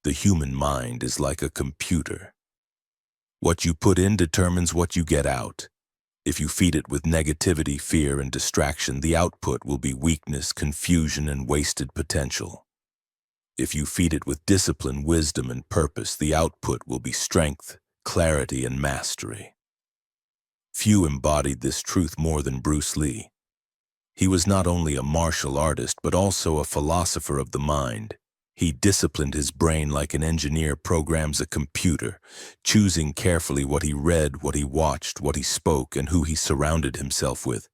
The human mind is like a computer. What you put in determines what you get out. If you feed it with negativity, fear, and distraction, the output will be weakness, confusion, and wasted potential. If you feed it with discipline, wisdom, and purpose, the output will be strength, clarity, and mastery. Few embodied this truth more than Bruce Lee. He was not only a martial artist, but also a philosopher of the mind. He disciplined his brain like an engineer programs a computer, choosing carefully what he read, what he watched, what he spoke, and who he surrounded himself with.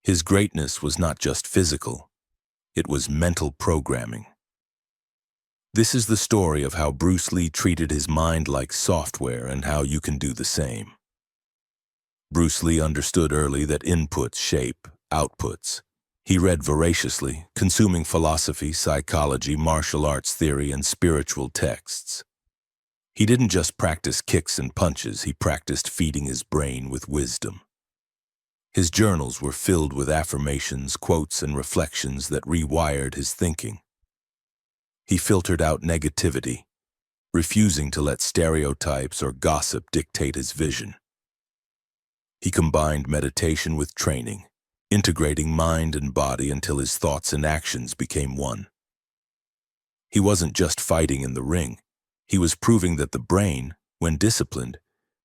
His greatness was not just physical, it was mental programming. This is the story of how Bruce Lee treated his mind like software and how you can do the same. Bruce Lee understood early that inputs shape outputs. He read voraciously, consuming philosophy, psychology, martial arts theory, and spiritual texts. He didn't just practice kicks and punches, he practiced feeding his brain with wisdom. His journals were filled with affirmations, quotes, and reflections that rewired his thinking. He filtered out negativity, refusing to let stereotypes or gossip dictate his vision. He combined meditation with training, integrating mind and body until his thoughts and actions became one. He wasn't just fighting in the ring, he was proving that the brain, when disciplined,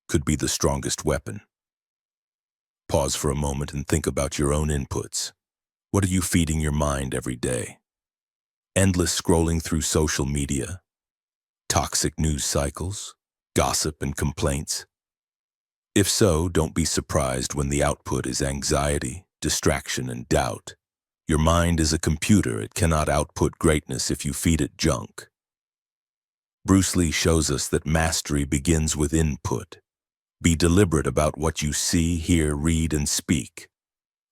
could be the strongest weapon. Pause for a moment and think about your own inputs. What are you feeding your mind every day? Endless scrolling through social media, toxic news cycles, gossip and complaints? If so, don't be surprised when the output is anxiety, distraction, and doubt. Your mind is a computer. It cannot output greatness if you feed it junk. Bruce Lee shows us that mastery begins with input. Be deliberate about what you see, hear, read, and speak.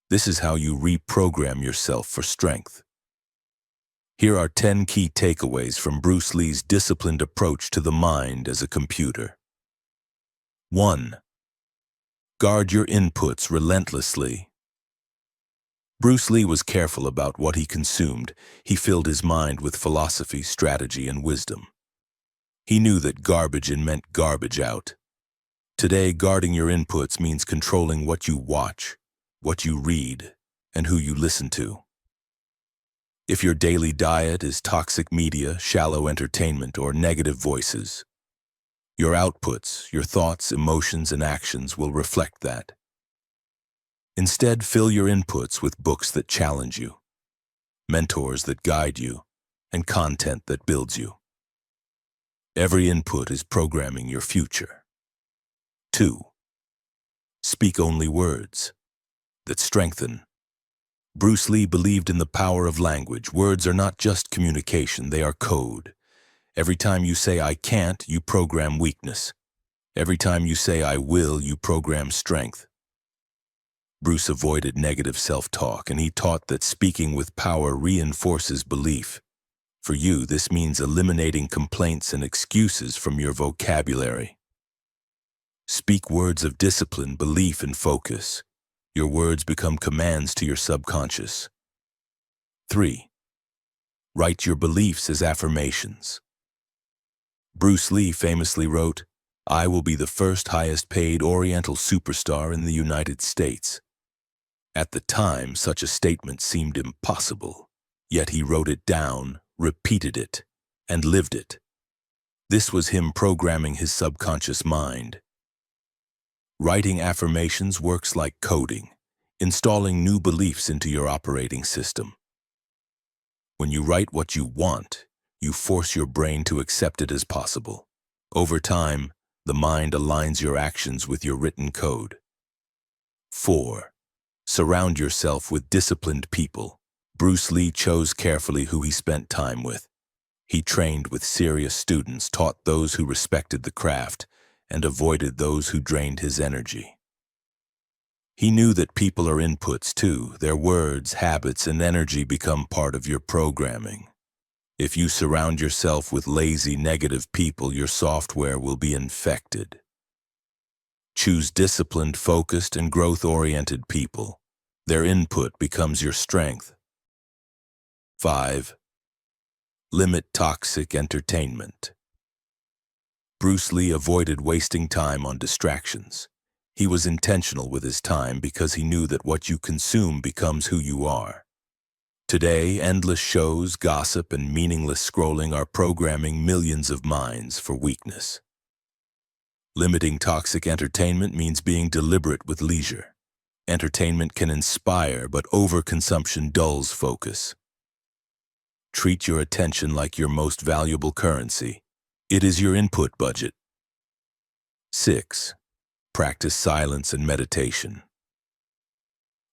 This is how you reprogram yourself for strength. Here are 10 key takeaways from Bruce Lee's disciplined approach to the mind as a computer. 1. Guard your inputs relentlessly. Bruce Lee was careful about what he consumed. He filled his mind with philosophy, strategy, and wisdom. He knew that garbage in meant garbage out. Today, guarding your inputs means controlling what you watch, what you read, and who you listen to. If your daily diet is toxic media, shallow entertainment, or negative voices, your outputs, your thoughts, emotions, and actions will reflect that. Instead, fill your inputs with books that challenge you, mentors that guide you, and content that builds you. Every input is programming your future. 2. Speak only words that strengthen. Bruce Lee believed in the power of language. Words are not just communication, they are code. Every time you say I can't, you program weakness. Every time you say I will, you program strength. Bruce avoided negative self-talk, and he taught that speaking with power reinforces belief. For you, this means eliminating complaints and excuses from your vocabulary. Speak words of discipline, belief, and focus. Your words become commands to your subconscious. 3. Write your beliefs as affirmations. Bruce Lee famously wrote, "I will be the first highest-paid Oriental superstar in the United States." At the time, such a statement seemed impossible, yet he wrote it down, repeated it, and lived it. This was him programming his subconscious mind. Writing affirmations works like coding, installing new beliefs into your operating system. When you write what you want, you force your brain to accept it as possible. Over time, the mind aligns your actions with your written code. 4. Surround yourself with disciplined people. Bruce Lee chose carefully who he spent time with. He trained with serious students, taught those who respected the craft, and avoided those who drained his energy. He knew that people are inputs too. Their words, habits, and energy become part of your programming. If you surround yourself with lazy, negative people, your software will be infected. Choose disciplined, focused, and growth-oriented people. Their input becomes your strength. 5. Limit toxic entertainment. Bruce Lee avoided wasting time on distractions. He was intentional with his time because he knew that what you consume becomes who you are. Today, endless shows, gossip, and meaningless scrolling are programming millions of minds for weakness. Limiting toxic entertainment means being deliberate with leisure. Entertainment can inspire, but overconsumption dulls focus. Treat your attention like your most valuable currency. It is your input budget. 6. Practice silence and meditation.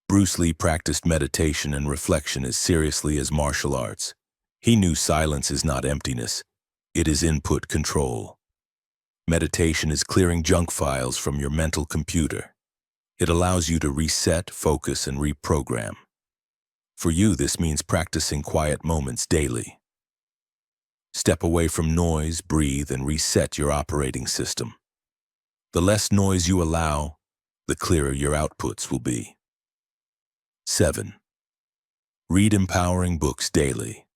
Bruce Lee practiced meditation and reflection as seriously as martial arts. He knew silence is not emptiness, it is input control. Meditation is clearing junk files from your mental computer. It allows you to reset, focus, and reprogram. For you, this means practicing quiet moments daily. Step away from noise, breathe, and reset your operating system. The less noise you allow, the clearer your outputs will be. 7. Read empowering books daily.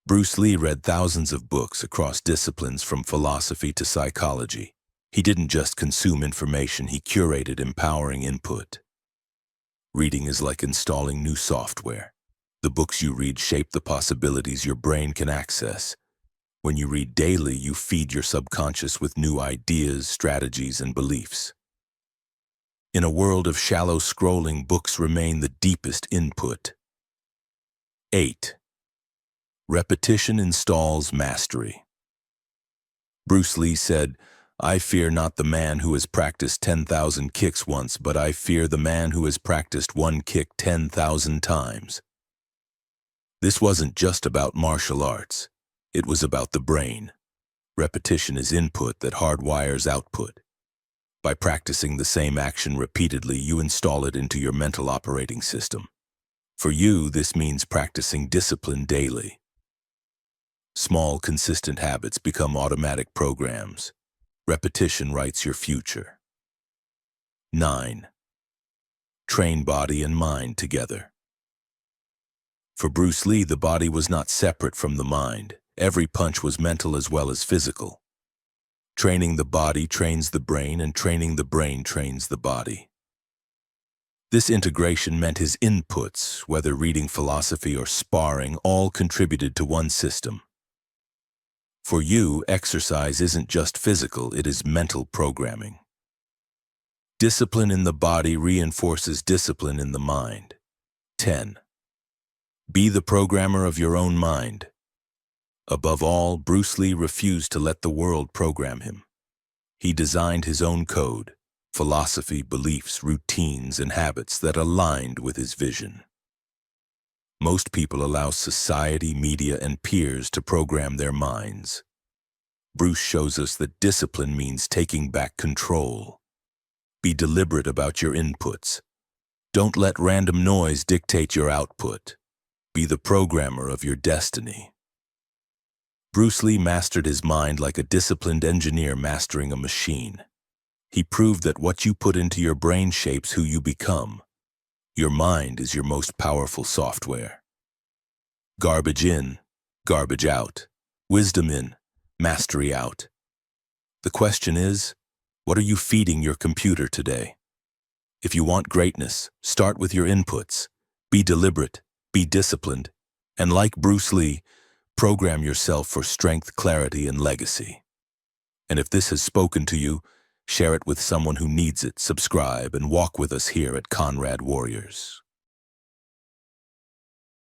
Bruce Lee read thousands of books across disciplines from philosophy to psychology. He didn't just consume information, he curated empowering input. Reading is like installing new software. The books you read shape the possibilities your brain can access. When you read daily, you feed your subconscious with new ideas, strategies, and beliefs. In a world of shallow scrolling, books remain the deepest input. 8. Repetition installs mastery. Bruce Lee said, "I fear not the man who has practiced 10,000 kicks once, but I fear the man who has practiced one kick 10,000 times." This wasn't just about martial arts. It was about the brain. Repetition is input that hardwires output. By practicing the same action repeatedly, you install it into your mental operating system. For you, this means practicing discipline daily. Small, consistent habits become automatic programs. Repetition writes your future. 9. Train body and mind together. For Bruce Lee, the body was not separate from the mind. Every punch was mental as well as physical. Training the body trains the brain, and training the brain trains the body. This integration meant his inputs, whether reading philosophy or sparring, all contributed to one system. For you, exercise isn't just physical, it is mental programming. Discipline in the body reinforces discipline in the mind. 10. Be the programmer of your own mind. Above all, Bruce Lee refused to let the world program him. He designed his own code, philosophy, beliefs, routines, and habits that aligned with his vision. Most people allow society, media, and peers to program their minds. Bruce shows us that discipline means taking back control. Be deliberate about your inputs. Don't let random noise dictate your output. Be the programmer of your destiny. Bruce Lee mastered his mind like a disciplined engineer mastering a machine. He proved that what you put into your brain shapes who you become. Your mind is your most powerful software. Garbage in, garbage out. Wisdom in, mastery out. The question is, what are you feeding your computer today? If you want greatness, start with your inputs. Be deliberate, be disciplined, and like Bruce Lee, program yourself for strength, clarity, and legacy. And if this has spoken to you, share it with someone who needs it, subscribe, and walk with us here at Conrad Warriors.